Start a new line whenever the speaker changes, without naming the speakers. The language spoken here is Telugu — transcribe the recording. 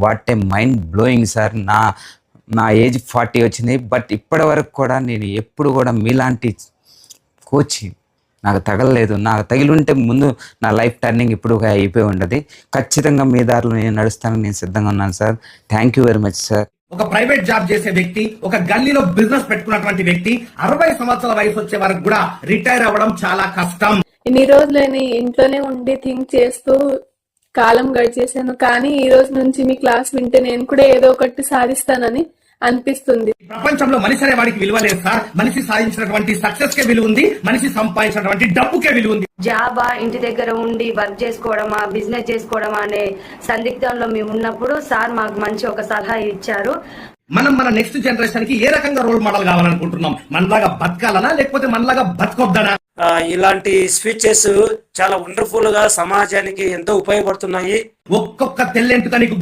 What a mind blowing sir. నా ఏజ్ 40 వచ్చింది, బట్ ఇప్పటి వరకు కూడా నేను ఎప్పుడు కూడా మీలాంటి కోచ్ నాకు తగలలేదు. నాకు తగిలి ఉంటే ముందు నా లైఫ్ టర్నింగ్ ఇప్పుడు అయిపోయి ఉండదు. ఖచ్చితంగా మీ దారిలో నేను నడుస్తానని నేను సిద్ధంగా ఉన్నాను sir. Thank you very much sir.
ఒక ప్రైవేట్ జాబ్ చేసే వ్యక్తి, ఒక గల్లీలో బిజినెస్ పెట్టుకున్నటువంటి వ్యక్తి 60 సంవత్సరాల వయసు వచ్చే వరకు కూడా రిటైర్ అవ్వడం చాలా కష్టం.
ఇన్ని రోజులని ఇంట్లోనే ఉండి థింక్ చేస్తూ కాలం గడిచేశాను, కానీ ఈ రోజు నుంచి మీ క్లాస్ వింటే నేను కూడా ఏదో ఒకటి సాధిస్తానని అనిపిస్తుంది.
ప్రపంచంలో మనిషి అనే వాడికి విలువ లేదు సార్. మనిషి సాధించినటువంటి సక్సెస్ కే విలువ ఉంది, మనిషి సంపాదించినటువంటి డబ్బుకే విలువ ఉంది.
జాబా, ఇంటి దగ్గర ఉండి వర్క్ చేసుకోవడమా, బిజినెస్ చేసుకోవడమా అనే సందిగ్ధంలో మేము ఉన్నప్పుడు సార్ మాకు మంచి ఒక సలహా ఇచ్చారు.
మనం మన నెక్స్ట్ జనరేషన్ కి ఏ రకంగా రోల్ మోడల్ కావాలనుకుంటున్నాం? మనలాగా బతకాలనా లేకపోతే మనలాగా బతకొద్దనా?
ఇలాంటి స్పీచెస్ చాలా వండర్ఫుల్ గా సమాజానికి ఎంతో ఉపయోగపడుతున్నాయి.
ఒక్కొక్క తెల్లెంటుక నీకు